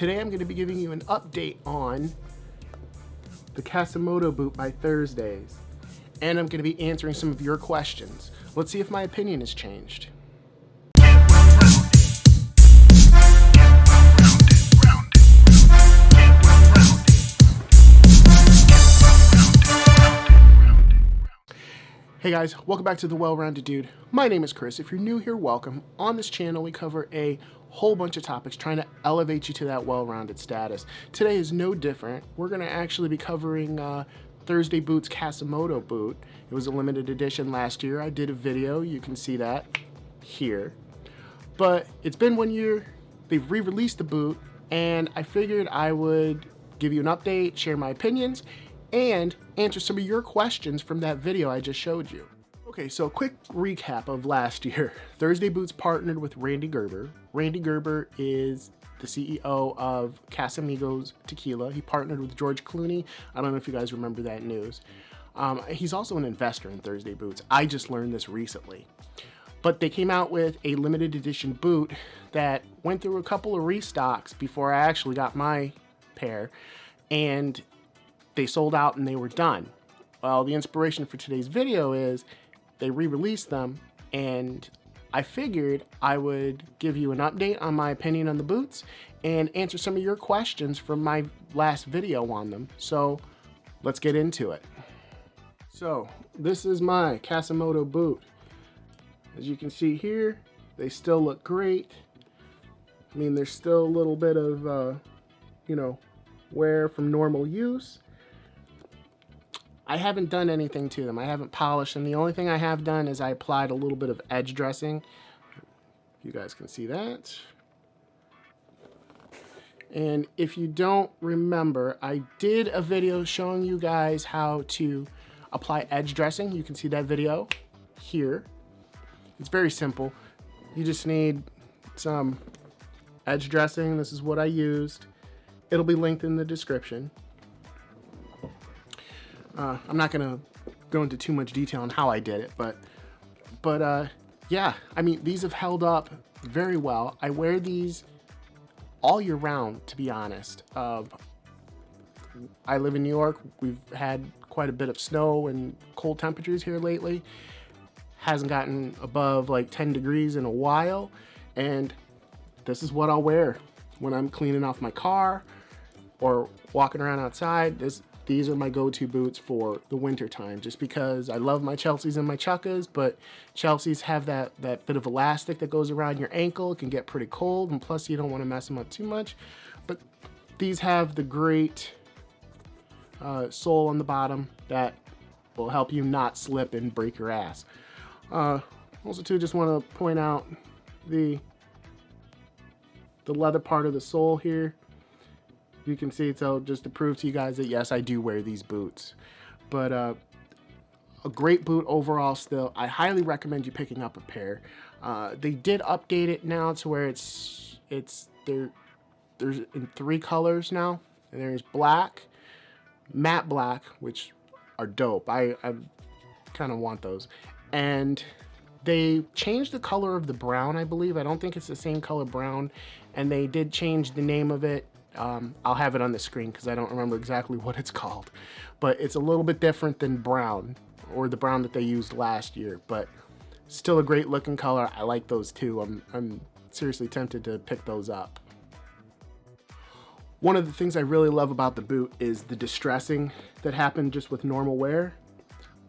Today I'm going to be giving you an update on the Casa Moto boot by Thursdays, and I'm going to be answering some of your questions. Let's see if my opinion has changed. Hey guys, welcome back to The Well-Rounded Dude. My name is Chris. If you're new here, welcome. On this channel, we cover a whole bunch of topics trying to elevate you to that well-rounded status. Today is no different. We're going to actually be covering Thursday Boot's Casa Moto boot. It was a limited edition last year. I did a video. You can see that here. But it's been 1 year. They've re-released the boot, and I figured I would give you an update, share my opinions, and answer some of your questions from that video I just showed you. Okay, so a quick recap of last year. Thursday Boots partnered with Randy Gerber. Randy Gerber is the CEO of Casamigos Tequila. He partnered with George Clooney. I don't know if you guys remember that news. He's also an investor in Thursday Boots. I just learned this recently. But they came out with a limited edition boot that went through a couple of restocks before I actually got my pair. And they sold out and they were done. Well, the inspiration for today's video is they re-released them, and I figured I would give you an update on my opinion on the boots and answer some of your questions from my last video on them. So let's get into it. So this is my Casa Moto boot. As you can see here, they still look great. I mean, there's still a little bit of, wear from normal use. I haven't done anything to them. I haven't polished them. The only thing I have done is I applied a little bit of edge dressing. You guys can see that. And if you don't remember, I did a video showing you guys how to apply edge dressing. You can see that video here. It's very simple. You just need some edge dressing. This is what I used. It'll be linked in the description. I'm not going to go into too much detail on how I did it, but yeah, I mean, these have held up very well. I wear these all year round, to be honest. I live in New York. We've had quite a bit of snow and cold temperatures here lately. Hasn't gotten above like 10 degrees in a while, and this is what I'll wear when I'm cleaning off my car or walking around outside. These are my go-to boots for the winter time, just because I love my Chelseas and my Chukkas, but Chelseas have that bit of elastic that goes around your ankle. It can get pretty cold, and plus you don't want to mess them up too much. But these have the great sole on the bottom that will help you not slip and break your ass. Also too, just want to point out the leather part of the sole here. You can see, so just to prove to you guys that yes, I do wear these boots. But a great boot overall still. I highly recommend you picking up a pair. They did update it now to where there's in 3 colors now. And there's black, matte black, which are dope. I kind of want those. And they changed the color of the brown, I believe. I don't think it's the same color brown. And they did change the name of it. I'll have it on the screen because I don't remember exactly what it's called, but it's a little bit different than brown, or the brown that they used last year, but still a great looking color. I like those too. I'm seriously tempted to pick those up. One of the things I really love about the boot is the distressing that happened just with normal wear.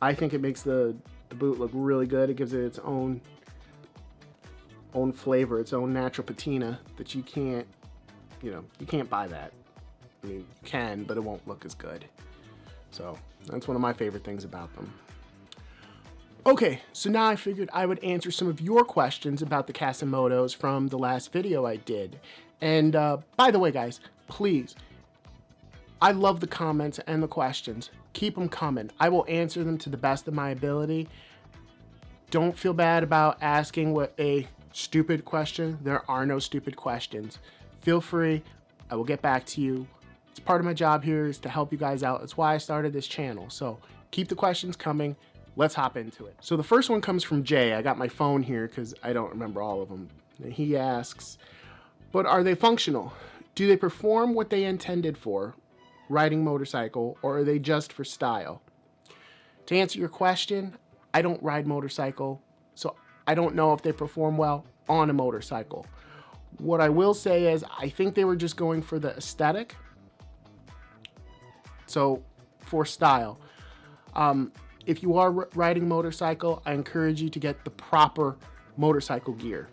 I think it makes the boot look really good. It gives it its own flavor, its own natural patina that you can't buy that. I mean, you can, but it won't look as good. So that's one of my favorite things about them. Okay, so now I figured I would answer some of your questions about the Casa Motos from the last video I did. And by the way, guys, please, I love the comments and the questions. Keep them coming. I will answer them to the best of my ability. Don't feel bad about asking what a stupid question. There are no stupid questions. Feel free. I will get back to you. It's part of my job here is to help you guys out. That's why I started this channel. So keep the questions coming. Let's hop into it. So the first one comes from Jay. I got my phone here because I don't remember all of them. And he asks, but are they functional? Do they perform what they intended for, riding motorcycle, or are they just for style? To answer your question, I don't ride motorcycle, so I don't know if they perform well on a motorcycle. What I will say is I think they were just going for the aesthetic. So for style. If you are riding motorcycle, I encourage you to get the proper motorcycle gear.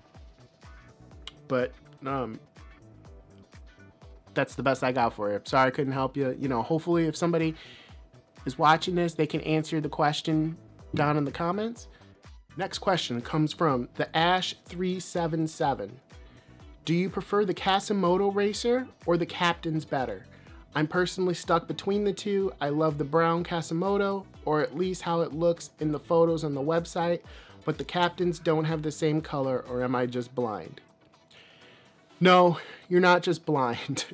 But that's the best I got for you. Sorry I couldn't help you. You know, hopefully if somebody is watching this, they can answer the question down in the comments. Next question comes from the Ash377. Do you prefer the Casa Moto Racer or the Captain's better? I'm personally stuck between the two. I love the brown Casa Moto, or at least how it looks in the photos on the website, but the Captains don't have the same color, or am I just blind? No, you're not just blind.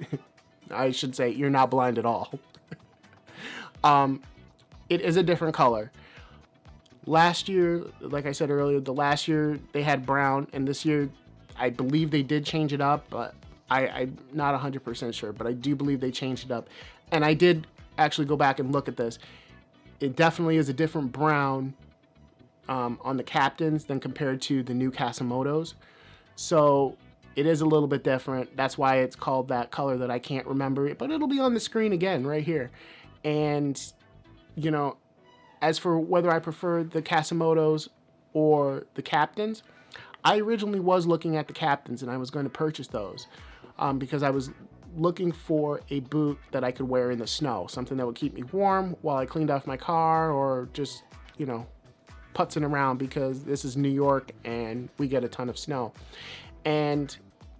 I should say you're not blind at all. It is a different color. Last year, like I said earlier, the last year they had brown, and this year I believe they did change it up, but I'm not 100% sure, but I do believe they changed it up. And I did actually go back and look at this. It definitely is a different brown on the Captains than compared to the new Casa Motos. So it is a little bit different. That's why it's called that color that I can't remember it, but it'll be on the screen again right here. And, you know, as for whether I prefer the Casa Motos or the Captains, I originally was looking at the Captains and I was going to purchase those because I was looking for a boot that I could wear in the snow, something that would keep me warm while I cleaned off my car or just, you know, putzing around because this is New York and we get a ton of snow. And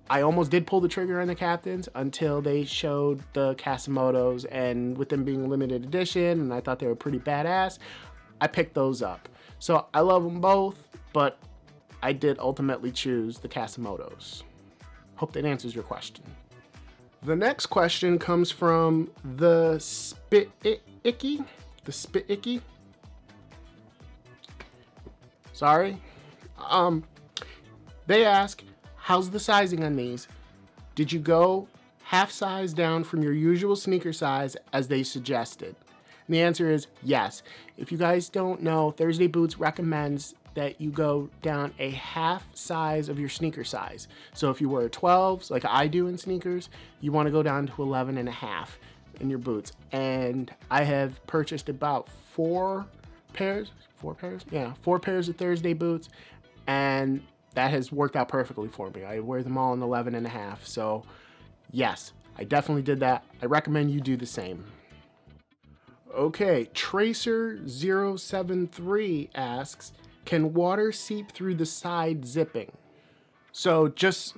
I almost did pull the trigger on the Captains until they showed the Casa Motos, and with them being limited edition and I thought they were pretty badass, I picked those up. So I love them both, but I did ultimately choose the Casa Motos. Hope that answers your question. The next question comes from the Spit-Icky. The Spit-Icky. Sorry. They ask, how's the sizing on these? Did you go half size down from your usual sneaker size as they suggested? And the answer is yes. If you guys don't know, Thursday Boots recommends that you go down a half size of your sneaker size. So if you wear 12s, like I do in sneakers, you want to go down to 11 and a half in your boots. And I have purchased about four pairs of Thursday boots, and that has worked out perfectly for me. I wear them all in 11 and a half. So yes, I definitely did that. I recommend you do the same. Okay, Tracer073 asks, can water seep through the side zipping? So just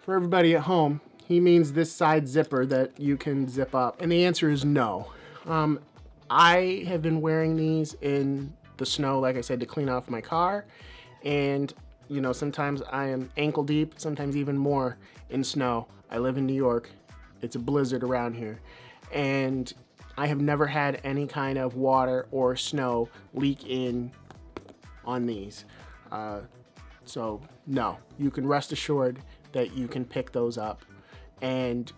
for everybody at home, he means this side zipper that you can zip up. And the answer is no. I have been wearing these in the snow, like I said, to clean off my car. And, you know, sometimes I am ankle deep, sometimes even more in snow. I live in New York. It's a blizzard around here. And I have never had any kind of water or snow leak in on these. So no, you can rest assured that you can pick those up and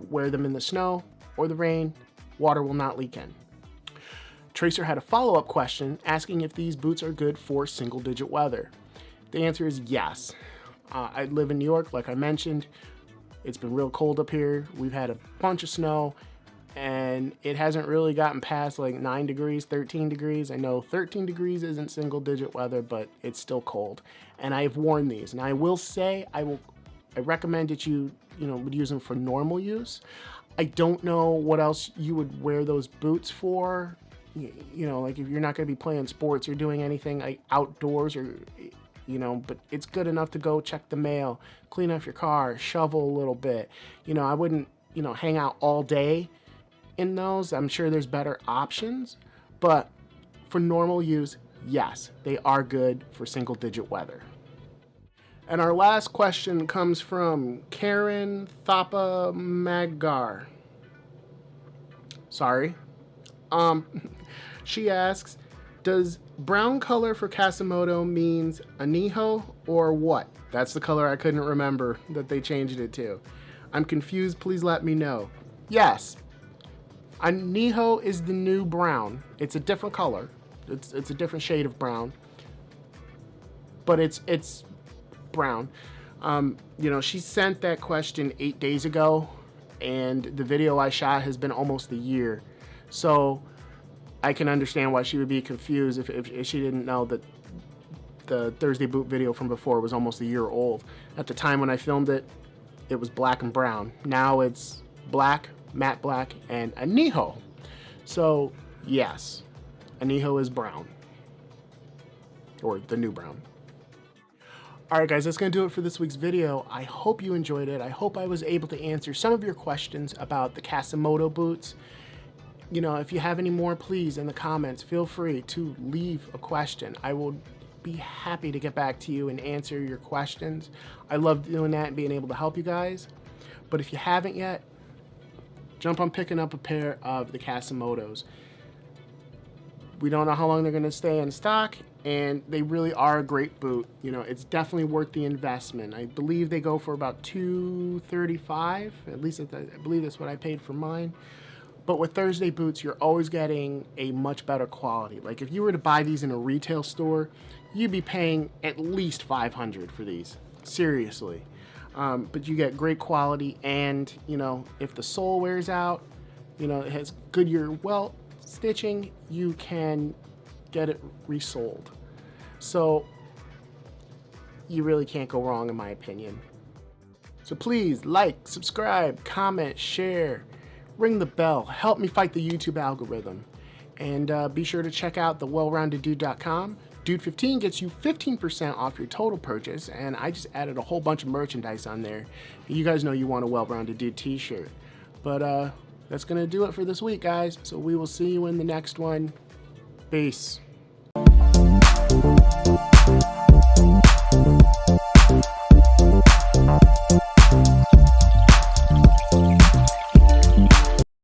wear them in the snow or the rain. Water will not leak in. Tracer had a follow-up question asking if these boots are good for single-digit weather. The answer is yes. I live in New York, like I mentioned. It's been real cold up here. We've had a bunch of snow, and it hasn't really gotten past like 9 degrees, 13 degrees. I know 13 degrees isn't single-digit weather, but it's still cold. And I've worn these, and I will say I recommend that you would use them for normal use. I don't know what else you would wear those boots for. You know, like if you're not going to be playing sports or doing anything like outdoors or, you know, but it's good enough to go check the mail, clean off your car, shovel a little bit. You know, I wouldn't, hang out all day in those. I'm sure there's better options, but for normal use, yes, they are good for single-digit weather. And our last question comes from Karen Thapa Maggar. Sorry. She asks, does brown color for Casa Moto means añejo or what? That's the color I couldn't remember that they changed it to. I'm confused, please let me know. Yes, anejo is the new brown. It's a different color. It's a different shade of brown, but it's brown. You know, she sent that question 8 days ago, and the video I shot has been almost a year. So I can understand why she would be confused if she didn't know that the Thursday boot video from before was almost a year old. At the time when I filmed it, it was black and brown. Now it's black, matte black, and anejo. So yes, anejo is brown, or the new brown. Alright guys, that's going to do it for this week's video. I hope you enjoyed it. I hope I was able to answer some of your questions about the Casa Moto boots. You know, if you have any more, please, in the comments, feel free to leave a question. I will be happy to get back to you and answer your questions. I love doing that and being able to help you guys. But if you haven't yet, jump on picking up a pair of the Casa Motos. We don't know how long they're going to stay in stock, and they really are a great boot. You know, it's definitely worth the investment. I believe they go for about $235. At least I believe that's what I paid for mine. But with Thursday boots, you're always getting a much better quality. Like if you were to buy these in a retail store, you'd be paying at least $500 for these. Seriously. But you get great quality, and you know, if the sole wears out, you know, it has Goodyear welt stitching, you can get it resold. So you really can't go wrong, in my opinion. So please like, subscribe, comment, share, ring the bell, help me fight the YouTube algorithm, and be sure to check out thewellroundeddude.com. Dude 15 gets you 15% off your total purchase, and I just added a whole bunch of merchandise on there. You guys know you want a Well-Rounded Dude t-shirt. But that's gonna do it for this week, guys. So we will see you in the next one. Peace.